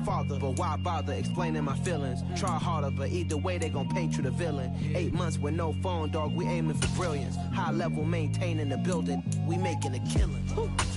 father, but why bother explaining my feelings? Try harder, but either way they gon' paint you the villain. 8 months with no phone, dog, we aiming for brilliance. High level maintaining the building, we making a killing.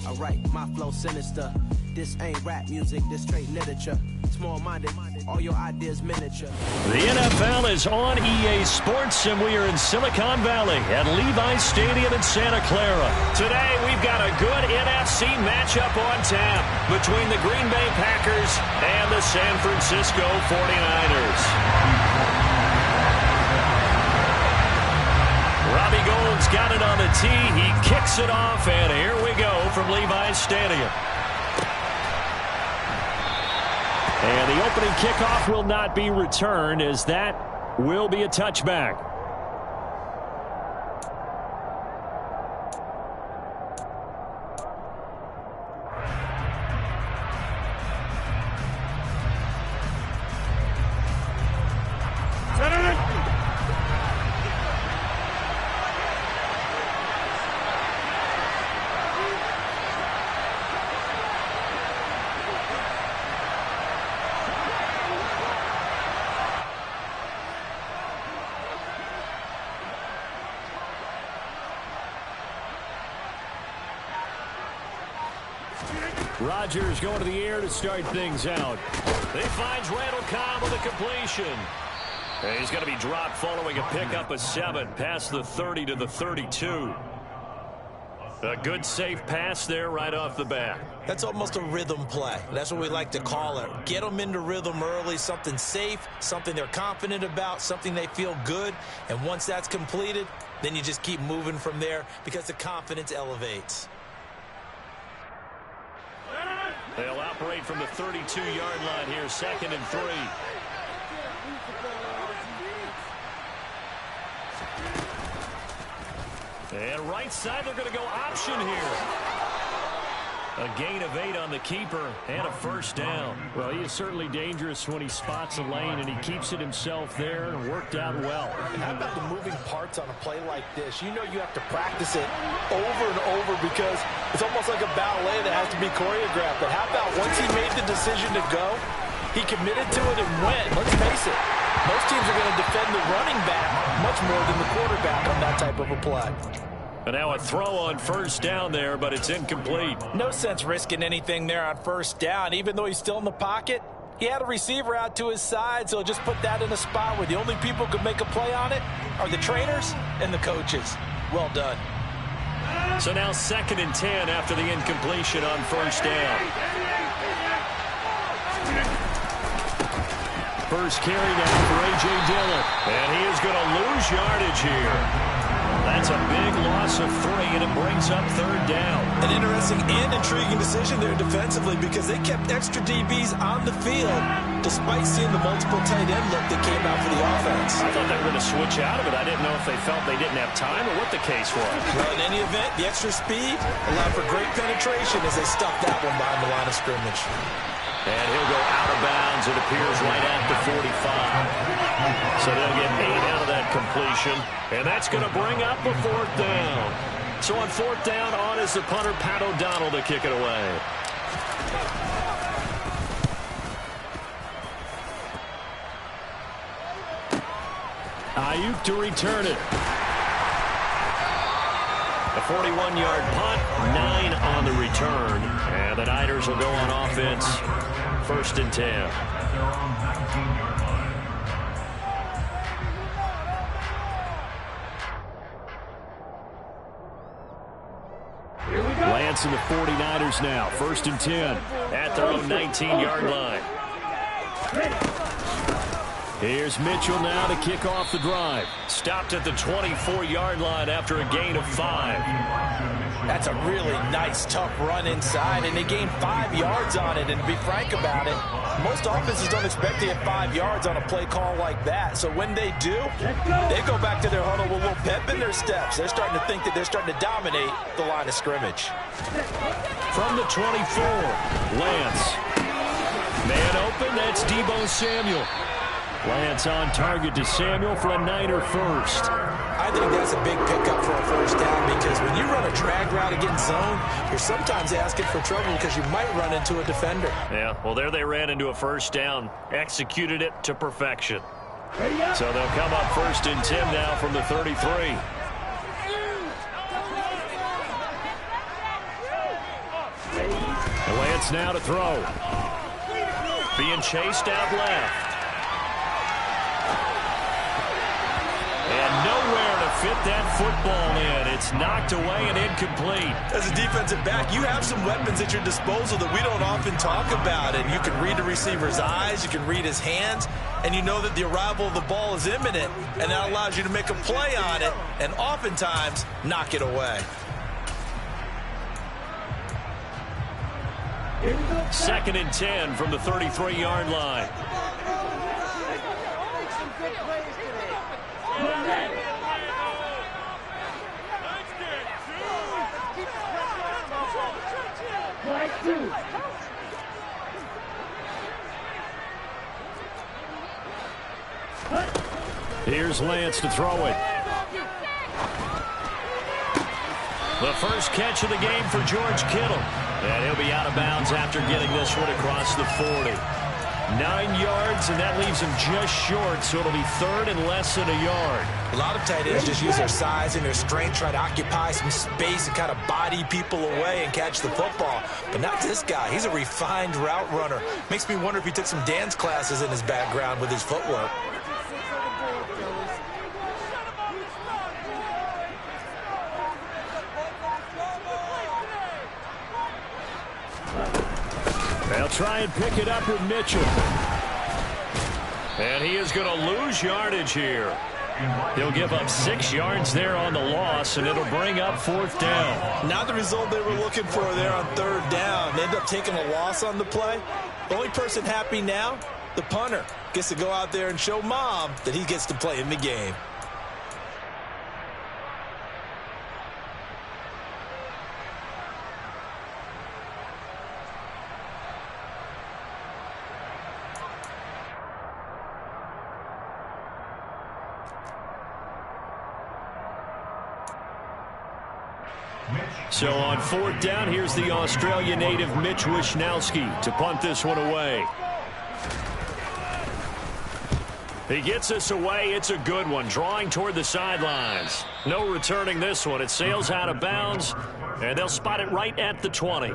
Alright, my flow sinister. This ain't rap music, this straight literature. Small-minded, all your ideas miniature. The NFL is on EA Sports, and we are in Silicon Valley at Levi's Stadium in Santa Clara. Today, we've got a good NFC matchup on tap between the Green Bay Packers and the San Francisco 49ers. Robbie Gould's got it on the tee. He kicks it off, and here we go from Levi's Stadium. And the opening kickoff will not be returned, as that will be a touchback. Rodgers going to the air to start things out. He finds Randall Cobb with a completion. And he's going to be dropped following a pickup of 7 past the 30 to the 32. A good safe pass there right off the bat. That's almost a rhythm play. That's what we like to call it. Get them into rhythm early, something safe, something they're confident about, something they feel good. And once that's completed, then you just keep moving from there because the confidence elevates. They'll operate from the 32-yard line here, 2nd and 3. And right side, they're going to go option here. A gain of 8 on the keeper and a first down. Well, he is certainly dangerous when he spots a lane, and he keeps it himself there and worked out well. And how about the moving parts on a play like this? You know you have to practice it over and over because it's almost like a ballet that has to be choreographed. But how about once he made the decision to go, he committed to it and went. Let's face it, most teams are going to defend the running back much more than the quarterback on that type of a play. And now a throw on first down there, but it's incomplete. No sense risking anything there on first down. Even though he's still in the pocket, he had a receiver out to his side, so just put that in a spot where the only people who could make a play on it are the trainers and the coaches. Well done. So now 2nd and 10 after the incompletion on first down. First carry now for A.J. Dillon. And he is going to lose yardage here. That's a big loss of 3, and it brings up 3rd down. An interesting and intriguing decision there defensively because they kept extra DBs on the field despite seeing the multiple tight end look that came out for the offense. I thought they were going to switch out of it. I didn't know if they felt they didn't have time or what the case was. Well, in any event, the extra speed allowed for great penetration as they stuffed that one behind the line of scrimmage. And he'll go out of bounds, it appears, right at the 45. So they'll get 8 out of that completion. And that's going to bring up a 4th down. So on 4th down, on is the punter, Pat O'Donnell, to kick it away. Ayuk to return it. A 41-yard punt, 9 on the return. And the Niners will go on offense, 1st and 10. Lance and the 49ers now, 1st and 10 at their own 19-yard line. Here's Mitchell now to kick off the drive. Stopped at the 24-yard line after a gain of 5. That's a really nice, tough run inside, and they gained 5 yards on it. And to be frank about it, most offenses don't expect to get 5 yards on a play call like that. So when they do, they go back to their huddle with a little pep in their steps. They're starting to think that they're starting to dominate the line of scrimmage. From the 24, Lance. Man open, that's Deebo Samuel. Lance on target to Samuel for a Niner first. I think that's a big pickup for a first down because when you run a drag route against zone, you're sometimes asking for trouble because you might run into a defender. Yeah, well, there they ran into a first down, executed it to perfection. So they'll come up 1st and 10 now from the 33. Lance now to throw. Being chased out left. And nowhere to fit that football in. It's knocked away and incomplete. As a defensive back, you have some weapons at your disposal that we don't often talk about. And you can read the receiver's eyes, you can read his hands, and you know that the arrival of the ball is imminent. And that allows you to make a play on it and oftentimes knock it away. 2nd and 10 from the 33-yard line. Here's Lance to throw it. The first catch of the game for George Kittle. And he'll be out of bounds after getting this one across the 40. 9 yards, and that leaves him just short, so it'll be 3rd and less than a yard. A lot of tight ends just use their size and their strength, try to occupy some space and kind of body people away and catch the football. But not this guy. He's a refined route runner. Makes me wonder if he took some dance classes in his background with his footwork. They'll try and pick it up with Mitchell. And he is going to lose yardage here. He'll give up 6 yards there on the loss, and it'll bring up 4th down. Not the result they were looking for there on 3rd down. They end up taking a loss on the play. The only person happy now, the punter, gets to go out there and show Mom that he gets to play in the game. So on 4th down, here's the Australia native Mitch Wishnowsky to punt this one away. He gets this away. It's a good one, drawing toward the sidelines. No returning this one. It sails out of bounds, and they'll spot it right at the 20.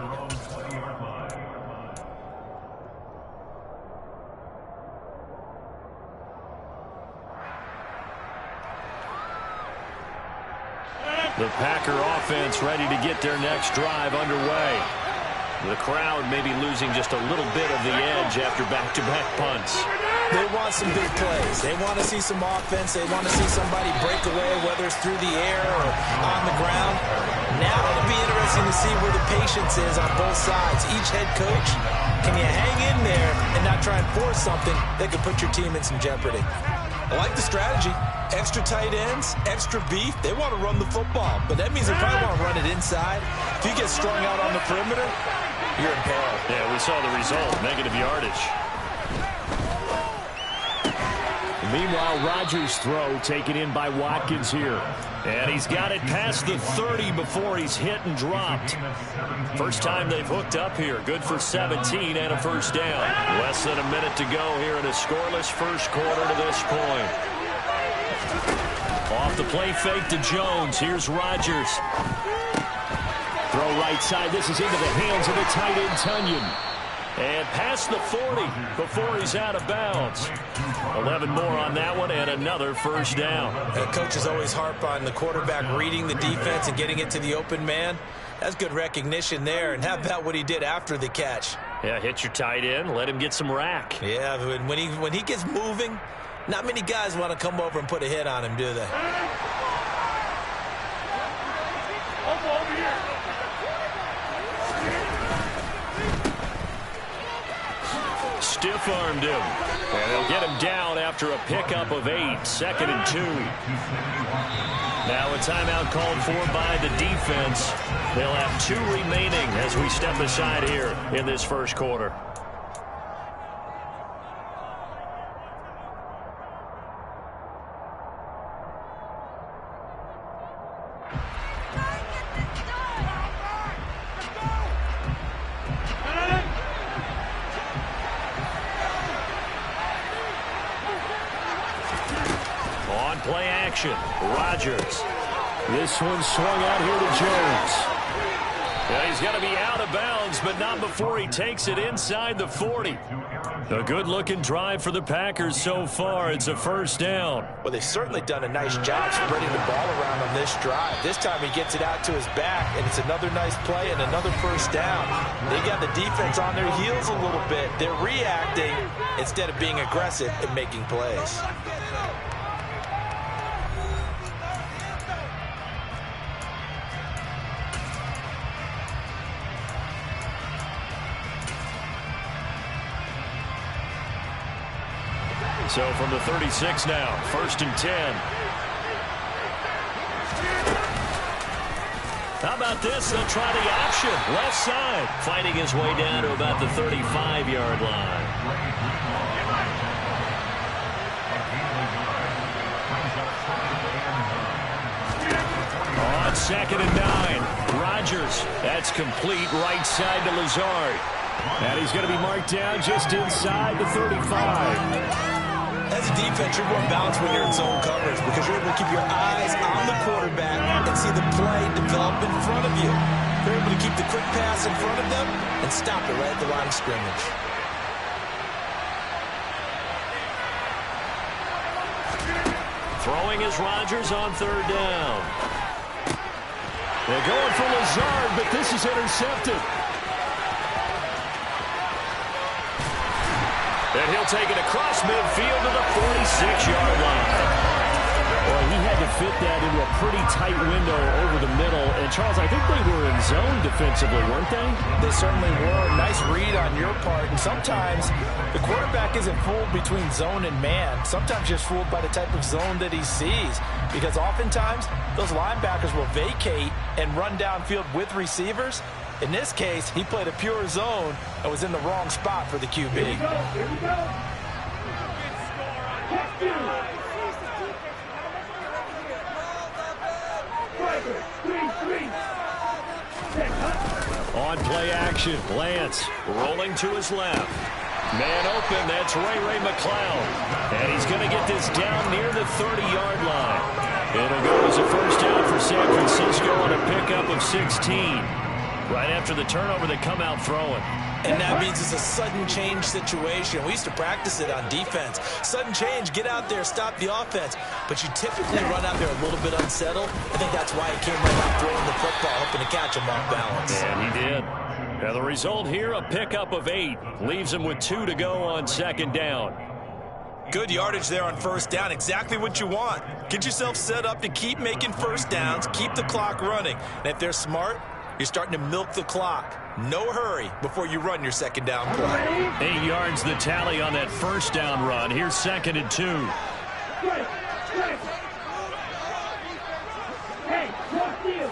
The Packer offense ready to get their next drive underway. The crowd may be losing just a little bit of the edge after back-to-back punts. They want some big plays. They want to see some offense. They want to see somebody break away, whether it's through the air or on the ground. Now it'll be interesting to see where the patience is on both sides. Each head coach, can you hang in there and not try and force something that could put your team in some jeopardy? I like the strategy. Extra tight ends, extra beef. They want to run the football, but that means they probably want to run it inside. If you get strung out on the perimeter, you're in peril. Yeah, we saw the result, negative yardage. Meanwhile, Rodgers' throw taken in by Watkins here. And he's got it past the 30 before he's hit and dropped. First time they've hooked up here. Good for 17 and a first down. Less than a minute to go here in a scoreless first quarter to this point. Off the play fake to Jones. Here's Rodgers. Throw right side. This is into the hands of the tight end, Tunyon. And past the 40 before he's out of bounds. 11 more on that one and another first down. Coaches always harp on the quarterback reading the defense and getting it to the open man. That's good recognition there. And how about what he did after the catch? Yeah, hit your tight end. Let him get some rack. Yeah, when he gets moving, not many guys want to come over and put a hit on him, do they? Stiff-armed him. And they'll get him down after a pickup of 8. 2nd and 2. Now a timeout called for by the defense. They'll have 2 remaining as we step aside here in this first quarter. On play action, Rodgers. This one swung out here to Jones. Yeah, he's got to be out of bounds, but not before he takes it inside the 40. A good-looking drive for the Packers so far. It's a first down. Well, they've certainly done a nice job spreading the ball around on this drive. This time he gets it out to his back, and it's another nice play and another first down. They got the defense on their heels a little bit. They're reacting instead of being aggressive and making plays. So from the 36 now, 1st and 10. How about this? They'll try the option. Left side. Fighting his way down to about the 35-yard line. On 2nd and 9. Rodgers. That's complete right side to Lazard. And he's going to be marked down just inside the 35. As a defense, you're more balanced when you're in zone coverage because you're able to keep your eyes on the quarterback and see the play develop in front of you. You're able to keep the quick pass in front of them and stop it right at the line of scrimmage. Throwing is Rodgers on 3rd down. They're going for Lazard, but this is intercepted. And he'll take it across midfield to the 46-yard line. Well, he had to fit that into a pretty tight window over the middle. And, Charles, I think they were in zone defensively, weren't they? They certainly were. Nice read on your part. And sometimes the quarterback isn't fooled between zone and man. Sometimes just fooled by the type of zone that he sees. Because oftentimes those linebackers will vacate and run downfield with receivers. In this case, he played a pure zone and was in the wrong spot for the QB. Here we go. On play action, Lance rolling to his left. Man open, that's Ray McCloud. And he's going to get this down near the 30-yard line. It'll go as a first down for San Francisco on a pickup of 16. Right after the turnover, they come out throwing. And that means it's a sudden change situation. We used to practice it on defense. Sudden change, get out there, stop the offense. But you typically run out there a little bit unsettled. I think that's why he came right out throwing the football, hoping to catch him off balance. And he did. Now the result here, a pickup of 8. Leaves him with 2 to go on 2nd down. Good yardage there on 1st down. Exactly what you want. Get yourself set up to keep making first downs, keep the clock running. And if they're smart, you're starting to milk the clock. No hurry before you run your 2nd down play. 8 yards the tally on that 1st down run. Here's 2nd and 2. Hey, what's you?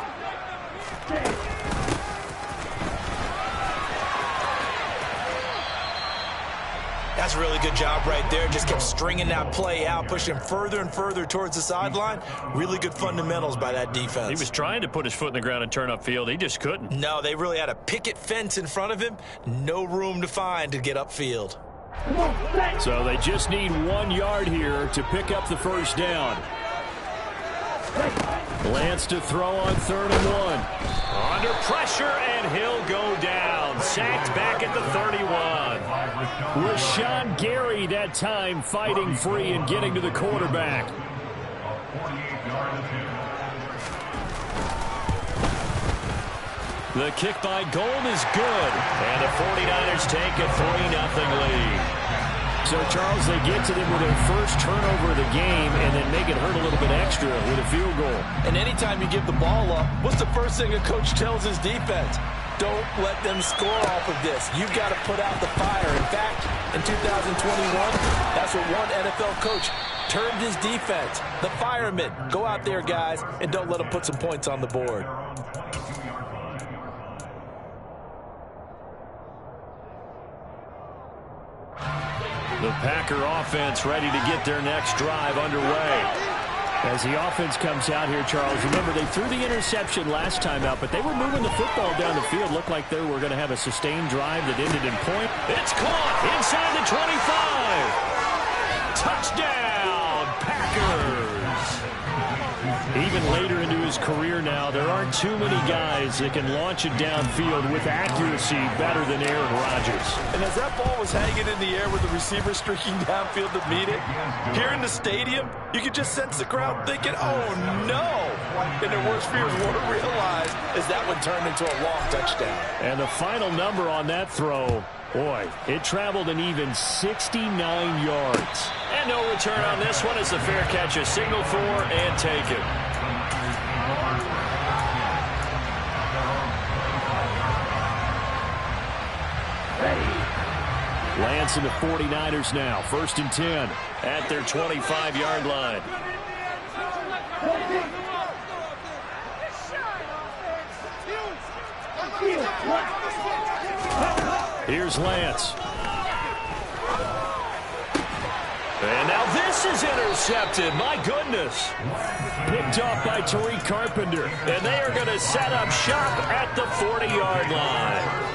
That's a really good job right there. Just kept stringing that play out, pushing further and further towards the sideline. Really good fundamentals by that defense. He was trying to put his foot in the ground and turn upfield. He just couldn't. No, they really had a picket fence in front of him. No room to find to get upfield. So they just need 1 yard here to pick up the first down. Lance to throw on 3rd and 1. Under pressure, and he'll go down. Sacked back at the 31. Rashawn Gary that time fighting free and getting to the quarterback. The kick by Gold is good. And the 49ers take a 3-0 lead. So, Charles, they get to them with their first turnover of the game and then make it hurt a little bit extra with a field goal. And anytime you give the ball up, what's the first thing a coach tells his defense? Don't let them score off of this. You've got to put out the fire. In fact, in 2021, that's what one NFL coach termed his defense. The firemen. Go out there, guys, and don't let them put some points on the board. The Packer offense ready to get their next drive underway. As the offense comes out here, Charles, remember they threw the interception last time out, but they were moving the football down the field. Looked like they were going to have a sustained drive that ended in point. It's caught inside the 25. Touchdown, Packers. even later into his career now, there aren't too many guys that can launch it downfield with accuracy better than Aaron Rodgers. And as that ball was hanging in the air with the receiver streaking downfield to meet it, here in the stadium, you could just sense the crowd thinking, oh no! And their worst fears weren't realized as that one turned into a long touchdown. And the final number on that throw, boy, it traveled an even 69 yards. And no return on this one as the fair catch is signaled for and taken. Lance and the 49ers now, 1st and 10 at their 25-yard line. Here's Lance. And now this is intercepted. My goodness. Picked off by Tariq Carpenter. And they are going to set up shop at the 40-yard line.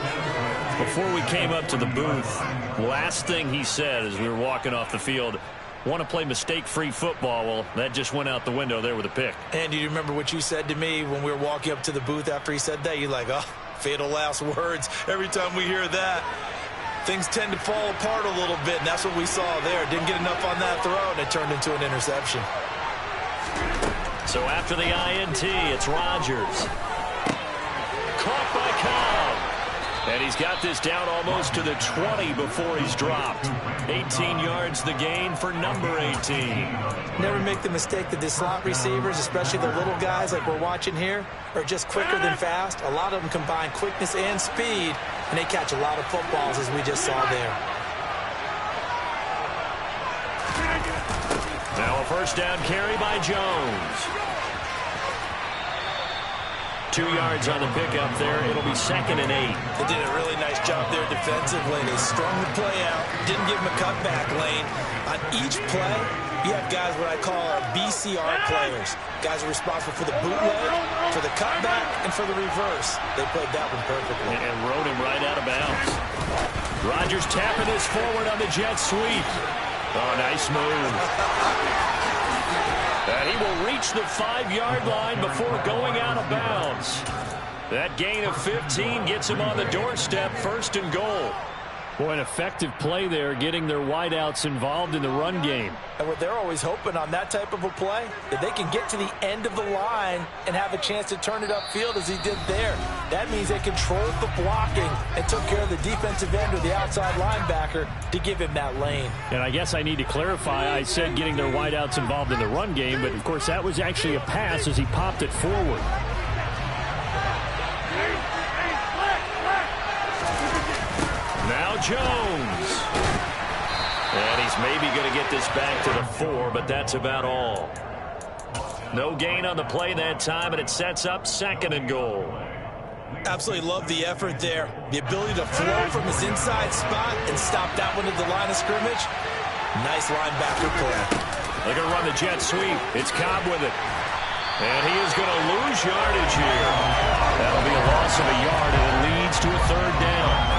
Before we came up to the booth, last thing he said as we were walking off the field, want to play mistake-free football. Well, that just went out the window there with a pick. And do you remember what you said to me when we were walking up to the booth after he said that? You're like, oh, fatal last words. Every time we hear that, things tend to fall apart a little bit, and that's what we saw there. Didn't get enough on that throw, and it turned into an interception. So after the INT, it's Rodgers. Caught by Cobb. And he's got this down almost to the 20 before he's dropped. 18 yards the gain for number 18. Never make the mistake that the slot receivers, especially the little guys like we're watching here, are just quicker than fast. A lot of them combine quickness and speed, and they catch a lot of footballs, as we just saw there. Now a first down carry by Jones. 2 yards on the pickup there. It'll be 2nd and 8. They did a really nice job there defensively. They strung the play out, didn't give him a cutback lane. On each play, you have guys what I call our BCR players. Guys are responsible for the bootleg, for the cutback, and for the reverse. They played that one perfectly. And rode him right out of bounds. Rodgers tapping this forward on the jet sweep. Oh, nice move. And he will reach the 5-yard line before going out of bounds. That gain of 15 gets him on the doorstep, 1st and goal. Boy, an effective play there, getting their wideouts involved in the run game. And what they're always hoping on that type of a play, that they can get to the end of the line and have a chance to turn it upfield as he did there. That means they controlled the blocking and took care of the defensive end or the outside linebacker to give him that lane. And I guess I need to clarify, I said getting their wideouts involved in the run game, but of course that was actually a pass as he popped it forward. Now Jones. And he's maybe going to get this back to the 4, but that's about all. No gain on the play that time, and it sets up 2nd and goal. Absolutely love the effort there. The ability to flow from his inside spot and stop that one at the line of scrimmage. Nice linebacker play. They're going to run the jet sweep. It's Cobb with it. And he is going to lose yardage here. That'll be a loss of a yard, and it leads to a 3rd down.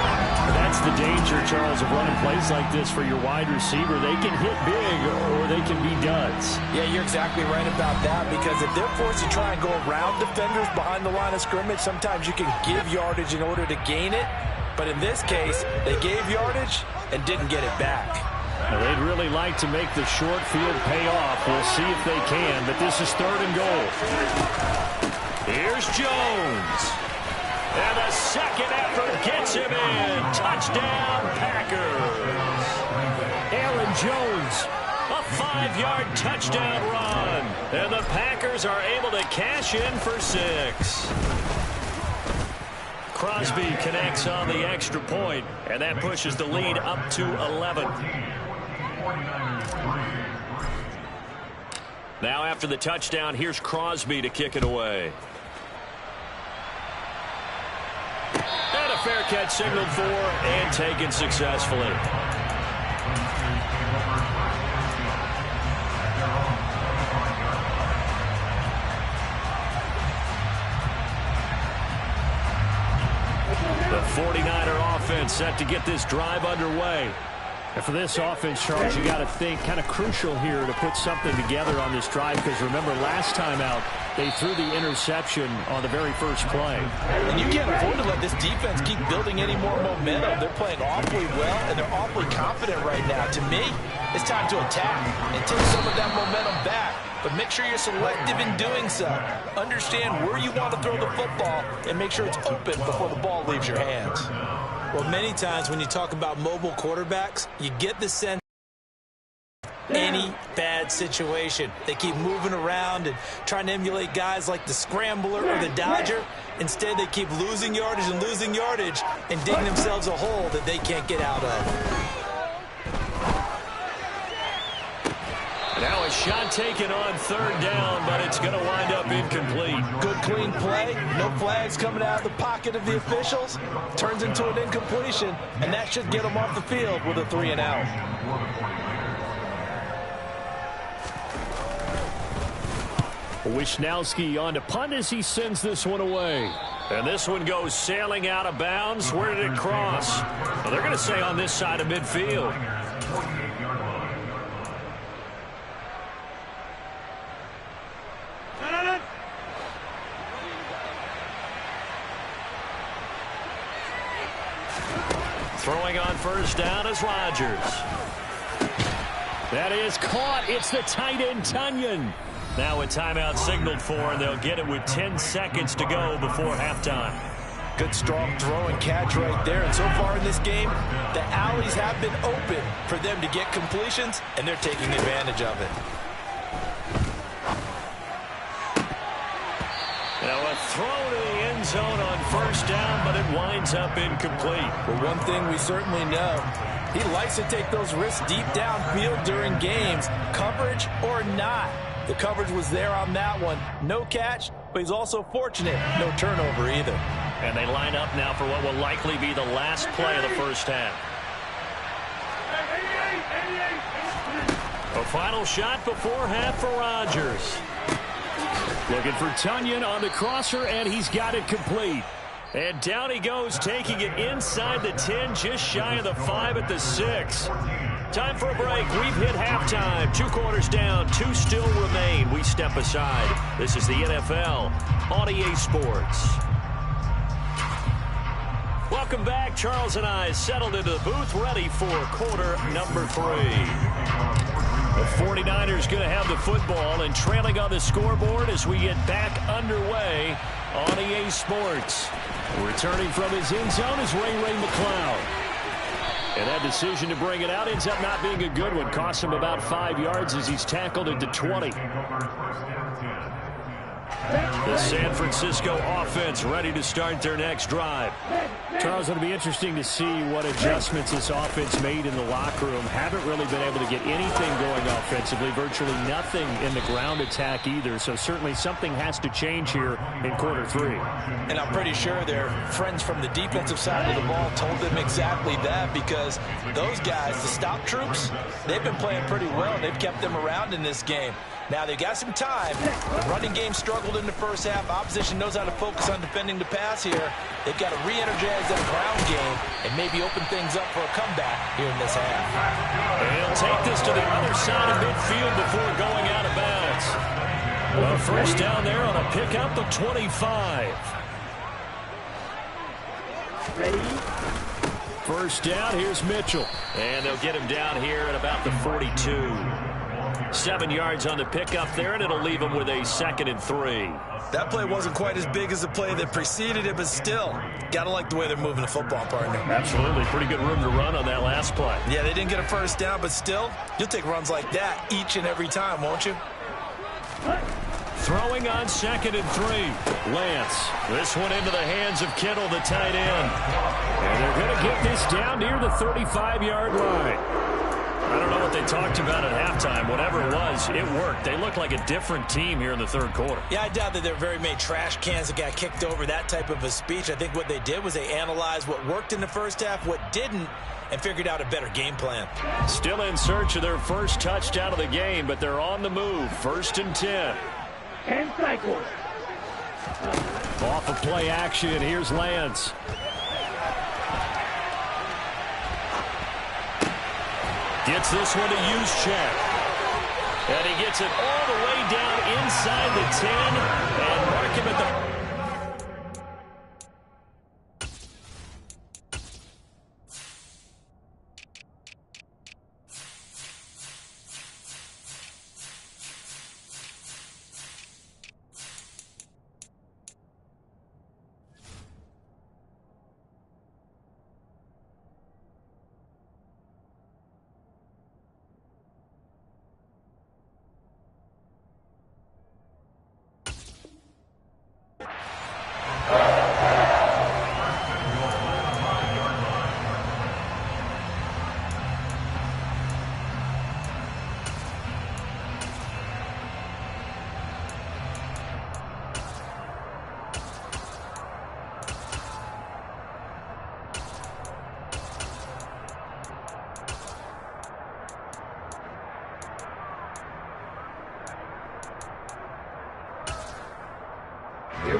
That's the danger, Charles, of running plays like this for your wide receiver. They can hit big or they can be duds. Yeah, you're exactly right about that, because if they're forced to try and go around defenders behind the line of scrimmage, sometimes you can give yardage in order to gain it. But in this case, they gave yardage and didn't get it back. Now, they'd really like to make the short field pay off. We'll see if they can, but this is 3rd and goal. Here's Jones. And the second effort gets him in. Touchdown, Packers. Aaron Jones, a 5-yard touchdown run. And the Packers are able to cash in for 6. Crosby connects on the extra point, and that pushes the lead up to 11. Now after the touchdown, here's Crosby to kick it away. And a fair catch signaled for and taken successfully. The 49er offense set to get this drive underway. And for this offense, Charles, you got to think kind of crucial here to put something together on this drive, because remember last time out they threw the interception on the very first play. And you can't afford to let this defense keep building any more momentum. They're playing awfully well, and they're awfully confident right now. To me, it's time to attack and take some of that momentum back. But make sure you're selective in doing so. Understand where you want to throw the football and make sure it's open before the ball leaves your hands. Well, many times when you talk about mobile quarterbacks, you get the sense any bad situation. They keep moving around and trying to emulate guys like the Scrambler or the Dodger. Instead, they keep losing yardage and digging themselves a hole that they can't get out of. Now a shot taken on third down, but it's going to wind up incomplete. Good, clean play. No flags coming out of the pocket of the officials. Turns into an incompletion, and that should get them off the field with a 3-and-out. Wisnowski on to punt as he sends this one away. And this one goes sailing out of bounds. Where did it cross? Well, they're going to say on this side of midfield. Throwing on first down is Rodgers. That is caught. It's the tight end, Tunyon. Now a timeout signaled for, and they'll get it with 10 seconds to go before halftime. Good, strong throw and catch right there. And so far in this game, the alleys have been open for them to get completions, and they're taking advantage of it. Now a throw to the end zone on first down, but it winds up incomplete. Well, one thing we certainly know, he likes to take those risks deep downfield during games, coverage or not. The coverage was there on that one. No catch, but he's also fortunate. No turnover either. And they line up now for what will likely be the last play of the first half. A final shot before half for Rodgers. Looking for Tunyon on the crosser, and he's got it complete. And down he goes, taking it inside the 10, just shy of the 5 at the 6. Time for a break. We've hit halftime. 2 quarters down, 2 still remain. We step aside. This is the NFL on EA Sports. Welcome back. Charles and I settled into the booth, ready for quarter number 3. The 49ers going to have the football and trailing on the scoreboard as we get back underway on EA Sports. Returning from his end zone is Ray McCloud. And that decision to bring it out ends up not being a good one. Costs him about 5 yards as he's tackled into 20. The San Francisco offense ready to start their next drive. Charles, it'll be interesting to see what adjustments this offense made in the locker room. Haven't really been able to get anything going offensively. Virtually nothing in the ground attack either. So certainly something has to change here in quarter 3. And I'm pretty sure their friends from the defensive side of the ball told them exactly that, because those guys, the stop troops, they've been playing pretty well. And they've kept them around in this game. Now, they've got some time. The running game struggled in the first half. Opposition knows how to focus on defending the pass here. They've got to re-energize that ground game and maybe open things up for a comeback here in this half. They'll take this to the other side of midfield before going out of bounds. A first down there on a pickup of 25. Ready? First down, here's Mitchell. And they'll get him down here at about the 42. 7 yards on the pickup there, and it'll leave him with a 2nd and 3. That play wasn't quite as big as the play that preceded it, but still, gotta like the way they're moving the football, partner. Absolutely. Pretty good room to run on that last play. Yeah, they didn't get a first down, but still, you'll take runs like that each and every time, won't you? Throwing on 2nd and 3. Lance. This one into the hands of Kittle, the tight end. And they're going to get this down near the 35-yard line. I don't know what they talked about at halftime. Whatever it was, it worked. They look like a different team here in the third quarter. Yeah, I doubt that there were very many trash cans that got kicked over, that type of a speech. I think what they did was they analyzed what worked in the first half, what didn't, and figured out a better game plan. Still in search of their first touchdown of the game, but they're on the move. 1st and 10. 10 cycles. Off of play action, here's Lance. Gets this one to use check. And he gets it all the way down inside the 10 and mark him at the...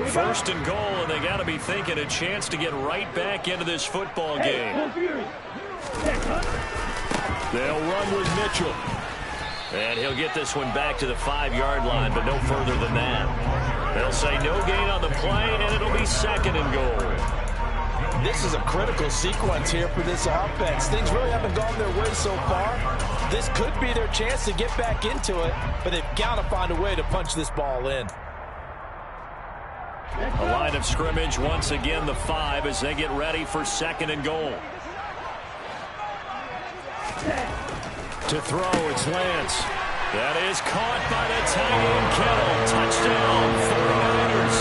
First and goal, and they got to be thinking a chance to get right back into this football game. They'll run with Mitchell. And he'll get this one back to the 5-yard line, but no further than that. They'll say no gain on the play, and it'll be second and goal. This is a critical sequence here for this offense. Things really haven't gone their way so far. This could be their chance to get back into it, but they've got to find a way to punch this ball in. A line of scrimmage once again, the 5, as they get ready for second and goal. To throw, it's Lance. That is caught by the tight end, Kittle. Touchdown, 49ers.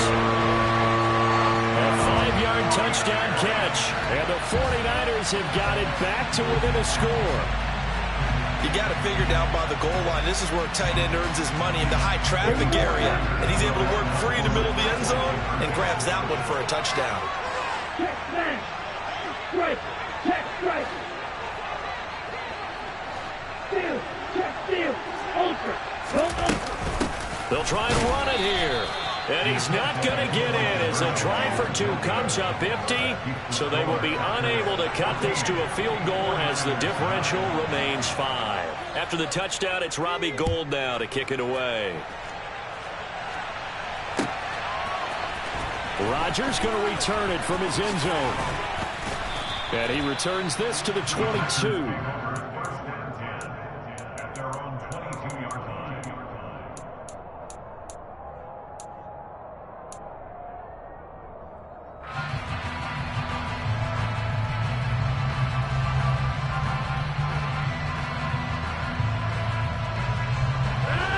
A 5-yard touchdown catch. And the 49ers have got it back to within a score. You got to figure down by the goal line. This is where a tight end earns his money in the high traffic area. And he's able to work free in the middle of the end zone and grabs that one for a touchdown. Check smash. Strike. Check strike. Steal. Check steal. Ultra. Go ultra. They'll try and run it here. And he's not going to get in as the try for 2 comes up empty. So they will be unable to cut this to a field goal as the differential remains 5. After the touchdown, it's Robbie Gould now to kick it away. Rodgers going to return it from his end zone. And he returns this to the 22.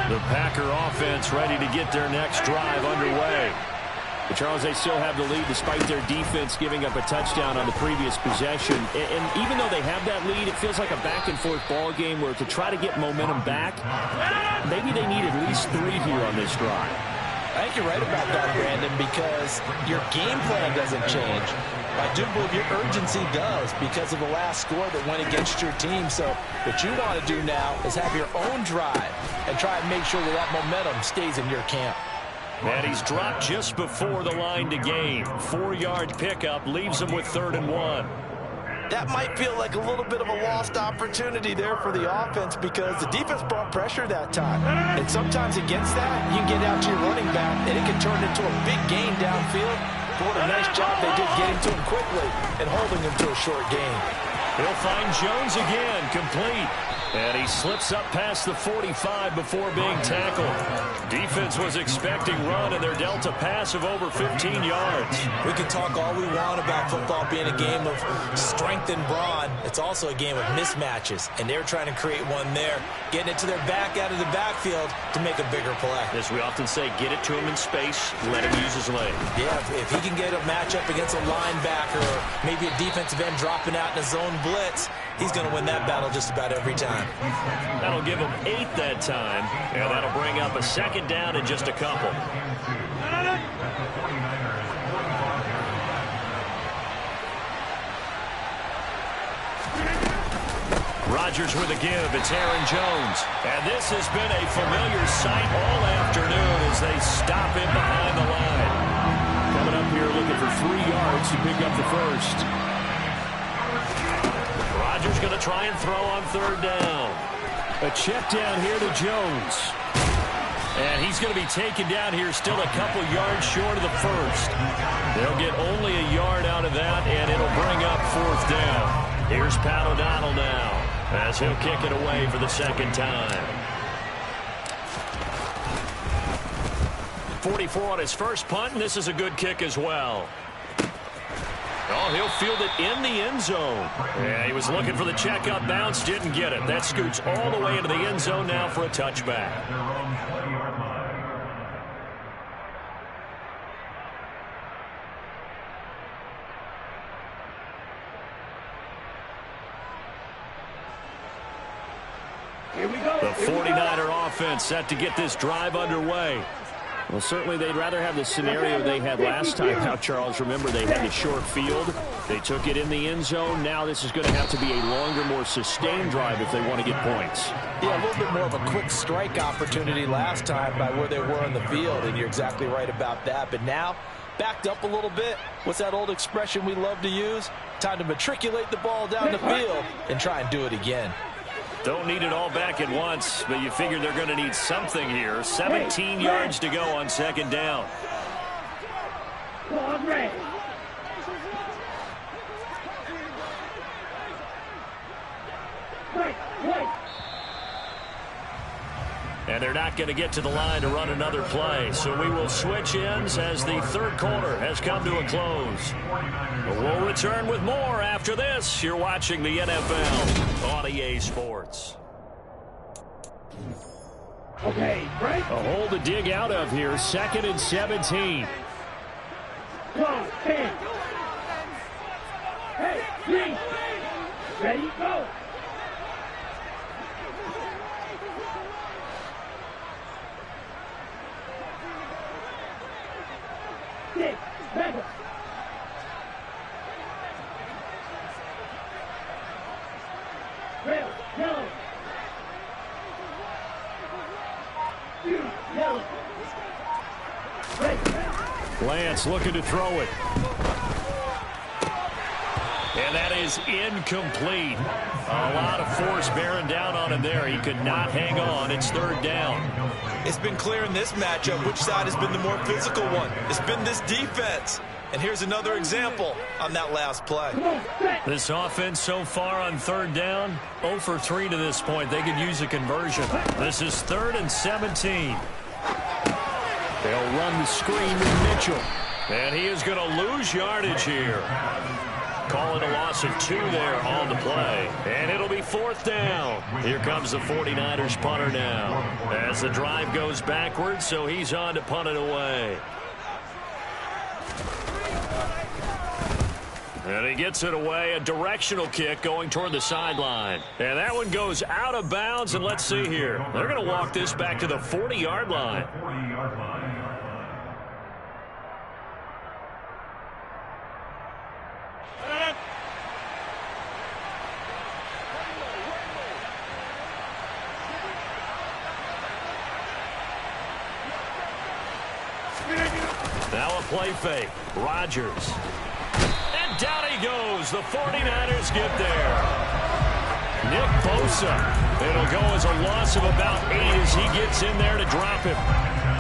The Packer offense ready to get their next drive underway. But Charles, they still have the lead despite their defense giving up a touchdown on the previous possession. And even though they have that lead, it feels like a back-and-forth ball game where to try to get momentum back, maybe they need at least 3 here on this drive. I think you're right about that, Brandon, because your game plan doesn't change. I do believe your urgency does because of the last score that went against your team. So what you want to do now is have your own drive and try and make sure that that momentum stays in your camp. And he's dropped just before the line to gain. 4-yard pickup leaves him with 3rd and 1. That might feel like a little bit of a lost opportunity there for the offense because the defense brought pressure that time. And sometimes against that, you can get out to your running back, and it can turn into a big gain downfield. What a nice job they did getting to him quickly and holding him to a short gain. He'll find Jones again, complete. And he slips up past the 45 before being tackled. Defense was expecting run, and they're dealt a pass of over 15 yards. We can talk all we want about football being a game of strength and brawn. It's also a game of mismatches, and they're trying to create one there, getting it to their back out of the backfield to make a bigger play. As we often say, get it to him in space, let him use his leg. Yeah, if he can get a matchup against a linebacker or maybe a defensive end dropping out in a zone blitz, he's going to win that battle just about every time. That'll give him 8 that time, and that'll bring up a 2nd down in just a couple. Rodgers with a give. It's Aaron Jones. And this has been a familiar sight all afternoon as they stop him behind the line. Coming up here looking for 3 yards to pick up the first. Rodgers going to try and throw on third down. A check down here to Jones. And he's going to be taken down here still a couple yards short of the first. They'll get only a yard out of that, and it'll bring up fourth down. Here's Pat O'Donnell now as he'll kick it away for the second time. 44 on his first punt, and this is a good kick as well. Oh, he'll field it in the end zone. Yeah, he was looking for the check-up bounce, didn't get it. That scoots all the way into the end zone now for a touchback. Here we go. The 49er offense set to get this drive underway. Well, certainly they'd rather have the scenario they had last time out, Charles. Remember, they had the short field. They took it in the end zone. Now this is going to have to be a longer, more sustained drive if they want to get points. Yeah, a little bit more of a quick strike opportunity last time by where they were in the field, and you're exactly right about that. But now, backed up a little bit. What's that old expression we love to use? Time to matriculate the ball down the field and try and do it again. Don't need it all back at once, but you figure they're going to need something here. 17 yards to go on second down. Ball ready. Wait. And they're not going to get to the line to run another play, so we will switch ends as the third quarter has come to a close. We'll return with more after this. You're watching the NFL on EA Sports. Okay, break. A hole to dig out of here, 2nd and 17. Close, 10. Hey, 3. Ready, go. Six, back. Red, yellow. Yellow. Red. Lance looking to throw it. And that is incomplete. A lot of force bearing down on him there. He could not hang on. It's third down. It's been clear in this matchup which side has been the more physical one. It's been this defense. And here's another example on that last play. This offense so far on third down, 0 for 3 to this point. They could use a conversion. This is 3rd and 17. They'll run the screen with Mitchell. And he is going to lose yardage here. Call it a loss of 2 there on the play. And it'll be 4th down. Here comes the 49ers punter now. As the drive goes backwards, so he's on to punt it away. And he gets it away, a directional kick going toward the sideline. And that one goes out of bounds, and let's see here. They're going to walk this back to the 40-yard line. Now a play fake. Rodgers. And down he goes. The 49ers get there. Nick Bosa. It'll go as a loss of about 8 as he gets in there to drop him.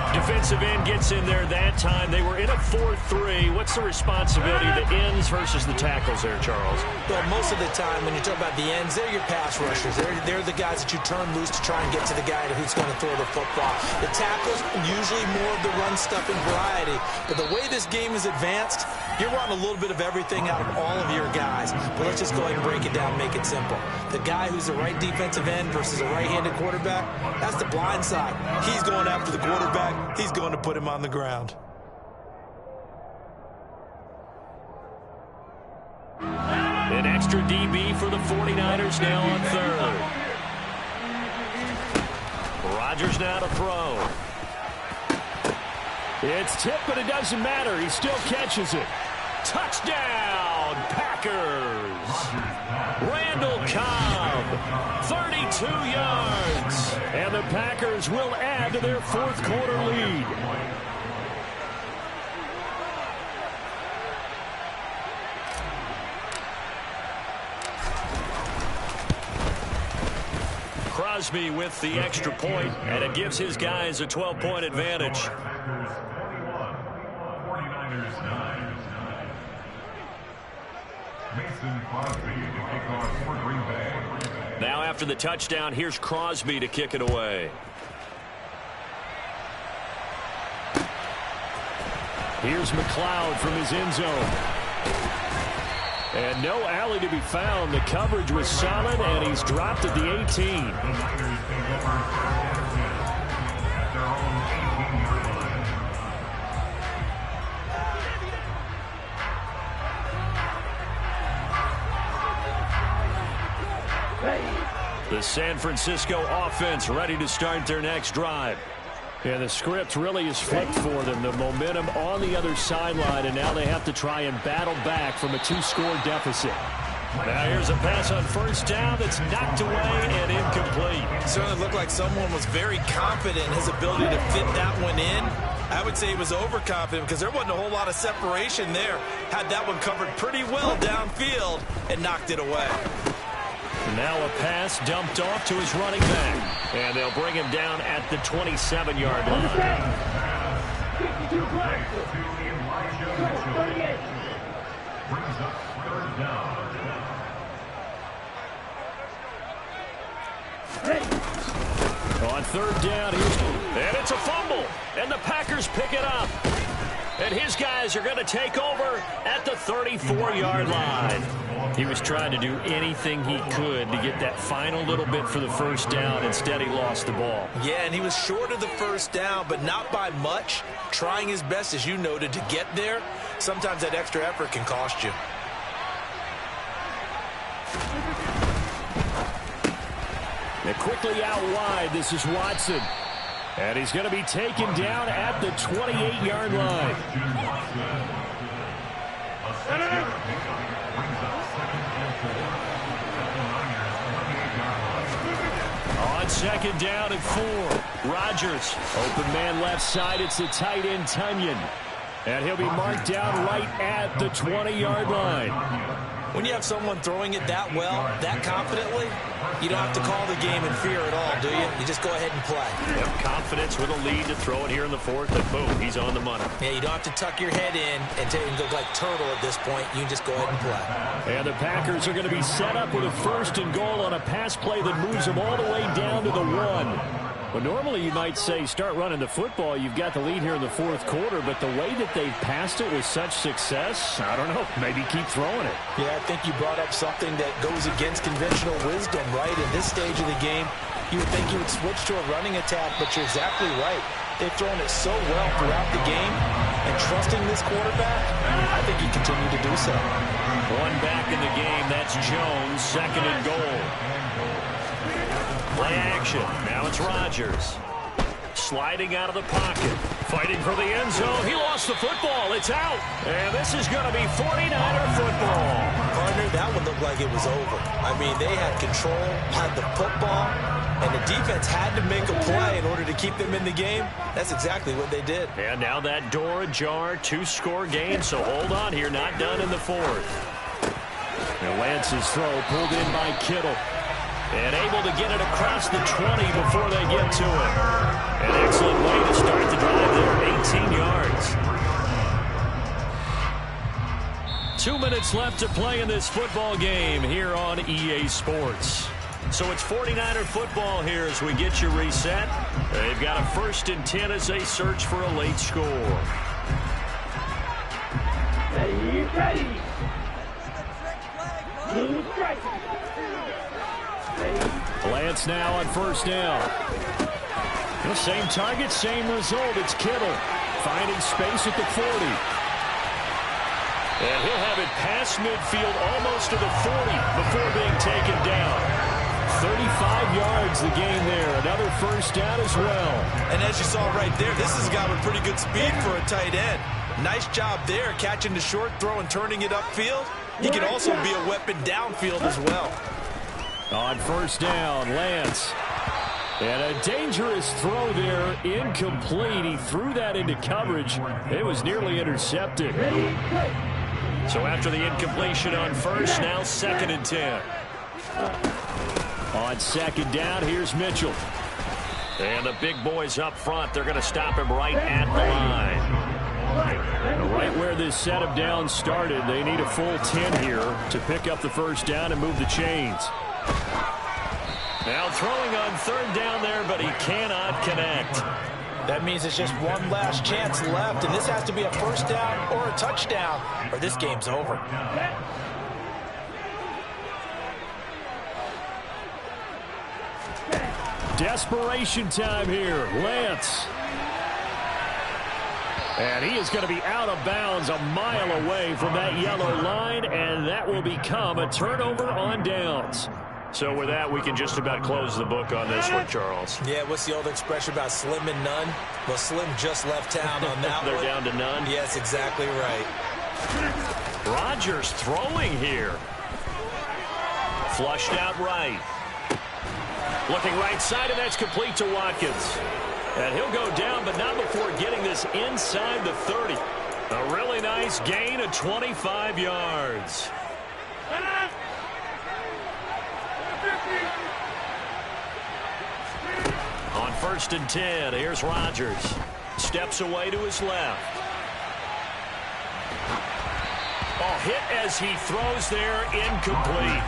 Defensive end gets in there that time. They were in a 4-3. What's the responsibility, the ends versus the tackles there, Charles? Well, most of the time when you talk about the ends, they're your pass rushers. They're the guys that you turn loose to try and get to the guy who's going to throw the football. The tackles, usually more of the run-stuffing variety. But the way this game is advanced, you're wanting a little bit of everything out of all of your guys. But let's just go ahead and break it down and make it simple. The guy who's the right defensive end versus a right-handed quarterback, that's the blind side. He's going after the quarterback. He's going to put him on the ground. An extra DB for the 49ers now on third. Rodgers now to throw. It's tipped, but it doesn't matter. He still catches it. Touchdown, Packers. Randall Cobb, 32 yards. And the Packers will add to their 4th quarter lead. Crosby with the extra point, and it gives his guys a 12-point advantage. Now after the touchdown, here's Crosby to kick it away. Here's McLeod from his end zone. And no alley to be found. The coverage was solid, and he's dropped at the 18. The San Francisco offense ready to start their next drive. And the script really is flipped for them. The momentum on the other sideline, and now they have to try and battle back from a 2-score deficit. Now here's a pass on first down that's knocked away and incomplete. Certainly looked like someone was very confident in his ability to fit that one in. I would say he was overconfident because there wasn't a whole lot of separation there. Had that one covered pretty well downfield and knocked it away. Now a pass dumped off to his running back. And they'll bring him down at the 27-yard line. 52 plays. 38. Brings up third down. On third down, and it's a fumble. And the Packers pick it up. And his guys are going to take over at the 34-yard line. He was trying to do anything he could to get that final little bit for the first down. Instead, he lost the ball. Yeah, and he was short of the first down, but not by much. Trying his best, as you noted, to get there. Sometimes that extra effort can cost you. And quickly out wide, this is Watson. And he's going to be taken down at the 28-yard line. On second down and 4, Rodgers. Open man left side, it's the tight end Tunyon. And he'll be marked down right at the 20-yard line. When you have someone throwing it that well, that confidently, you don't have to call the game in fear at all, do you? You just go ahead and play. Yep, confidence with a lead to throw it here in the fourth, and boom, he's on the money. Yeah, you don't have to tuck your head in and look like turtle at this point. You can just go ahead and play. And the Packers are going to be set up with a 1st and goal on a pass play that moves them all the way down to the 1. Well, normally you might say start running the football. You've got the lead here in the fourth quarter, but the way that they've passed it with such success, I don't know, maybe keep throwing it. Yeah, I think you brought up something that goes against conventional wisdom, right? In this stage of the game, you would think you would switch to a running attack, but you're exactly right. They've thrown it so well throughout the game, and trusting this quarterback, I think you continue to do so. One back in the game, that's Jones, 2nd and goal. Play action. Now it's Rodgers. Sliding out of the pocket. Fighting for the end zone. He lost the football. It's out. And this is going to be 49er football. Partner, that one looked like it was over. I mean, they had control, had the football, and the defense had to make a play in order to keep them in the game. That's exactly what they did. And now that door ajar, 2-score game, so hold on here. Not done in the fourth. And Lance's throw pulled in by Kittle. And able to get it across the 20 before they get to it. An excellent way to start the drive there, 18 yards. 2 minutes left to play in this football game here on EA Sports. So it's 49er football here as we get you reset. They've got a 1st and 10 as they search for a late score. Ready. Strike. Lance now on 1st down. The same target, same result. It's Kittle finding space at the 40. And he'll have it past midfield almost to the 40 before being taken down. 35 yards the game there. Another 1st down as well. And as you saw right there, this is a guy with pretty good speed for a tight end. Nice job there, catching the short throw and turning it upfield. He can also be a weapon downfield as well. On 1st down, Lance. And a dangerous throw there, incomplete. He threw that into coverage. It was nearly intercepted. So after the incompletion on 1st, now 2nd and 10. On second down, here's Mitchell. And the big boys up front, they're going to stop him right at the line. Right where this set of downs started, they need a full 10 here to pick up the first down and move the chains. Now throwing on third down there, but he cannot connect. That means it's just one last chance left, and this has to be a first down or a touchdown, or this game's over. Desperation time here. Lance. And he is going to be out of bounds a mile away from that yellow line, and that will become a turnover on downs. So with that, we can just about close the book on this one, Charles. Yeah, what's the old expression about slim and none? Well, Slim just left town on that They're one. down to none? Yes, exactly right. Rodgers throwing here. Flushed out right. Looking right side, and that's complete to Watkins. And he'll go down, but not before getting this inside the 30. A really nice gain of 25 yards. On 1st and 10, here's Rodgers. Steps away to his left. Oh, hit as he throws there, incomplete.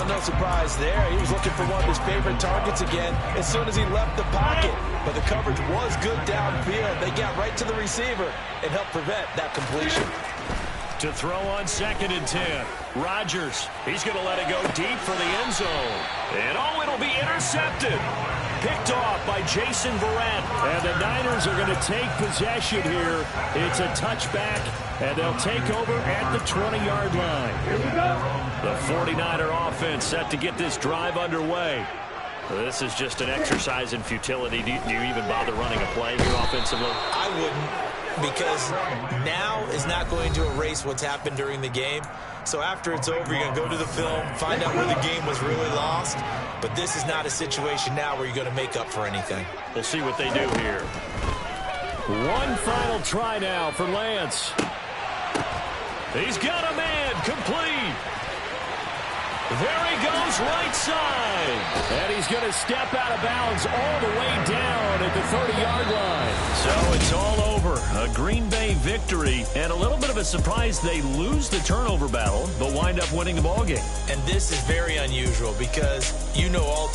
No surprise there. He was looking for one of his favorite targets again as soon as he left the pocket. But the coverage was good downfield. They got right to the receiver and helped prevent that completion. To throw on 2nd and 10. Rodgers, he's going to let it go deep for the end zone. And it'll be intercepted. Picked off by Jason Verrett. And the Niners are going to take possession here. It's a touchback, and they'll take over at the 20-yard line. Here we go. The 49er offense set to get this drive underway. This is just an exercise in futility. Do you even bother running a play here offensively? I wouldn't, because now is not going to erase what's happened during the game. So after it's over, you're going to go to the film, find out where the game was really lost. But this is not a situation now where you're going to make up for anything. We'll see what they do here. One final try now for Lance. He's got a man, complete. There he goes, right side. And he's going to step out of bounds all the way down at the 30-yard line. So it's all over. A Green Bay victory, and a little bit of a surprise they lose the turnover battle, but wind up winning the ballgame. And this is very unusual because you know all